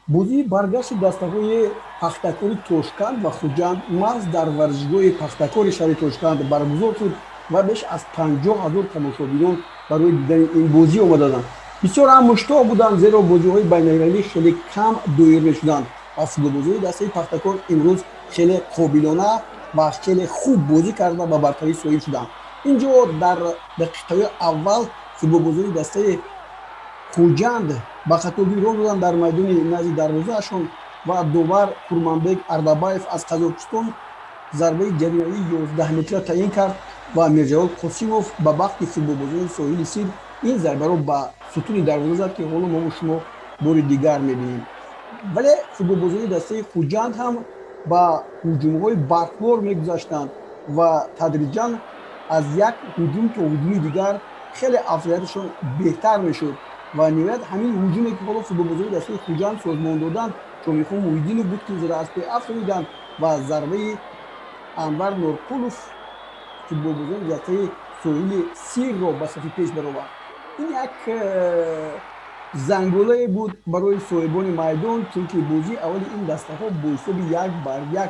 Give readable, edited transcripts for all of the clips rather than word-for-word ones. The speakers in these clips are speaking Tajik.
бозии баргашти дастаҳои пахтакори Тошканд ва Хуҷанд маҳз дар варзишгоҳи пахтакори шаҳри Тошканд баргузор шуд ва беш аз 50 000 тамошобинон барои дидани ин бозӣ омаданд. Бисёр ҳам муштоқ буданд, зеро бозиҳои байналмилалӣ хеле кам доир мешуданд ва футболбозии дастаи Пахтакор имрӯз хеле қобилона ва хеле хуб бозӣ карда ба бартарӣ соҳиб шуданд. инҷо дар дақиқаҳои аввал футболбозии дастаи Хуҷанд ба хатобӣ роҳ доданд дар майдони назди дарвозаашон ва довар Курманбек Ардабаев аз Қазоқистон зарбаи ҷаримаи 11 метра таъин кард ва Мирҷалол Қосимов ба бахти футболбозони соҳили Сир ин зарбаро ба сутуни дарвоза зад, ки ҳоло мо шумо бори дигар мебинем. вале футболбозони дастаи Хуҷанд ҳам ба ҳуҷумҳои барқбор мегузаштанд ва тадриҷан аз як ҳуҷум то ҳуҷуми дигар хеле афзалияташон беҳтар мешуд ва ниҳоят ҳамин ҳуҷуме ки ҳоло футболбозони дастаи Хуҷанд созмон доданд Ҷомихон Муҳиддинов буд, ки зира аз пой афзалиданд ва зарбаи Анвар Норқулов футболбозони дастаи соҳили Сирро ба сафи пеш баровард. ин як зангулае буд барои соҳибони майдон, чунки бозии аввали ин дастаҳо бо ҳисоби 1-1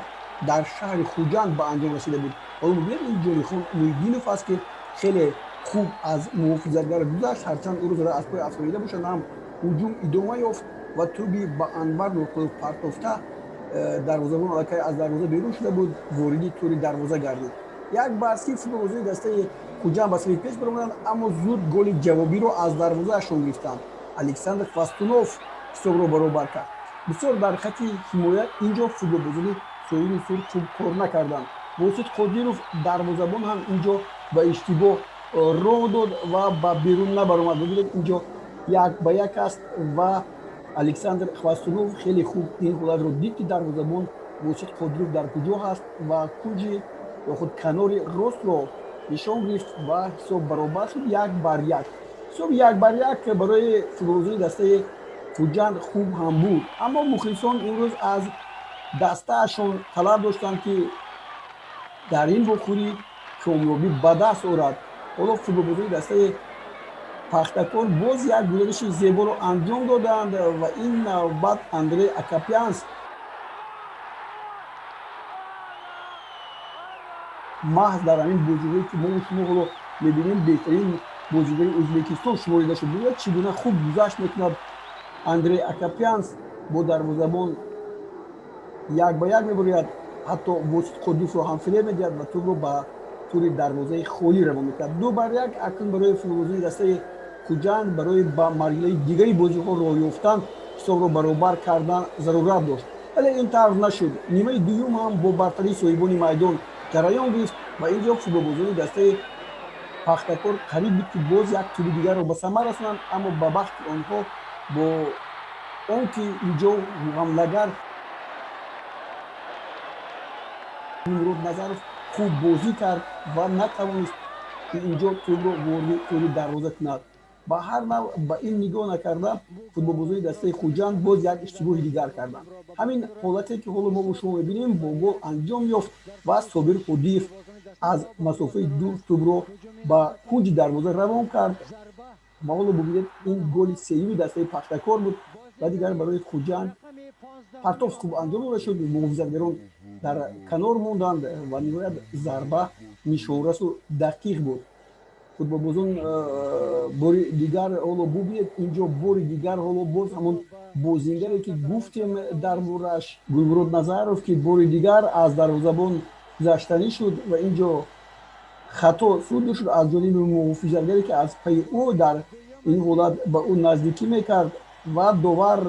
дар шаҳри Хуҷанд ба анҷом расида буд. ҳоло мубинед ин Ҷомихон Муҳиддинов аст, ки хеле хуб аз муҳофизатгар гузашт, ҳарчанд ӯро зара аз пой афсонида бошад, ҳам ҳуҷум идома ёфт ва туби ба Анвар Норқулов партофта дарвозабон аллакай аз дарвоза берун шуда буд, вориди тури дарвоза гардид. як баъди футболбозии дастаи Хуҷанд ба сафи пеш баромаданд, аммо зуд голи ҷавобиро аз дарвозаашон гирифтанд. Александр Хвастунов ҳисобро баробар кард. бисёр дар хати ҳимоя инҷо футболбозони соҳили Сур хуб кор накарданд. Восит Қодиро дарвозабон ҳам инҷо ба иштибоҳ роҳ дод ва ба берун набаромад. бубинед инҷо 1-1 аст ва Александр Хвастунов хеле хуб ин ҳолатро дид, ки дарвозабон Восит Қодиров дар куҷо ҳаст ва куҷи ё худ канори ростро нишон гирифт ва ҳисоб баробар шуд 1-1. ҳисоби 1-1 барои футболбозони дастаи Хуҷанд хуб ҳам буд, аммо мухлисон имрӯз аз дастаашон талаб доштанд, ки дар ин вохӯрӣ комёбӣ ба даст орад. ҳоло футболбозони дастаи Пахтакор боз як гузариши зеборо анҷом доданд ва ин навбат Андрей Акопянтс маҳз дар ҳамин бозиҳое ки мо шумо ҳоло мебинем беҳтарин бозигари Ӯзбекистон шуморида шуд. бубинед чӣ гуна хуб гузашт мекунад Андрей Акопянтс бо дарвозабон 1-1 мебарояд, ҳатто Восит Қодиевро ҳам фиреб медиҳад ва тӯбро ба тури дарвозаи холӣ равон мекунад. 2-1 акнун барои футболбозони дастаи Хуҷанд барои ба марҳилаи дигари бозиҳо роҳ ёфтан ҳисобро баробар кардан зарурат дошт, вале ин тавр нашуд. нимаи дуюм ҳам бо бартарии соҳибони майдон ҷараён гирифт ва инҷо футболбозони дастаи Пахтакор қариб буд, ки боз як туби дигарро ба самар расонанд, аммо ба бахти онҳо бо он ки инҷо ҳамлагар Nimrod Nazarov хуб бозӣ кард ва натавонист ки инҷо тӯбро ворди тури дарвоза кунад. ба ҳар нав ба ин нигоҳ накарда футболбозони дастаи Хуҷанд боз як иштибоҳи дигар карданд. ҳамин ҳолате ки ҳоло мо шумо мебинем бо гол анҷом ёфт ва Собир Ҳодиев аз масофаи дур тӯбро ба кунҷи дарвоза равон кард ва ҳоло бубинед ин голи сеюми дастаи Пахтакор буд ва дигар барои Хуҷанд партоф хуб анҷом дода шуд. муҳофизатгарон дар канор монданд ва ниҳоят зарба нишонрасу дақиқ буд. футболбозон бори дигар ҳоло бубинед инҷо бори дигар ҳоло боз ҳамон бозингаре ки гуфтем дар борааш Nimrod Nazarov, ки бори дигар аз дарвозабон гузаштанӣ шуд ва инҷо хато судир шуд аз ҷониби муҳофизатгаре, ки аз пайи ӯ дар ин ҳолат ба ӯ наздикӣ мекард ва довар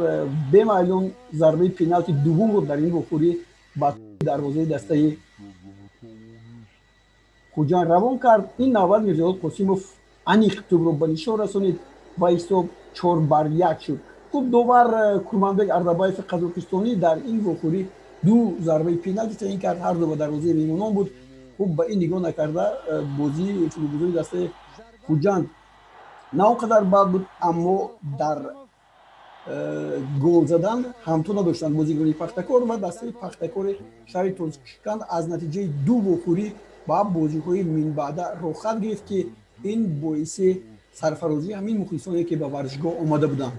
бемайлон зарбаи пеналти дуввумро дар ин вохӯрӣ ба дарвозаи дастаи Хуҷанд равон кард. ин навбат Мирҷалол Қосимов аниқ тӯбро ба нишон расонид ва ҳисоб 4-1 шуд. хуб довар Курманбек Ардабаев қазоқистонӣ дар ин вохӯрӣ ду зарбаи пеналти таъин кард, ҳарду ба дарвозаи меҳмонон буд. хуб ба ин нигоҳ накарда бозии футболбозони дастаи Хуҷанд на он қадар бад буд, аммо дар гол задан ҳамто надоштанд бозигарони Пахтакор ва дастаи Пахтакори шаҳри Тошканд аз натиҷаи ду вохӯрӣ ба бозиҳои минбаъда рохат гирифт, ки ин боиси сарфарозии ҳамин мухлисоне ки ба варзишгоҳ омада буданд.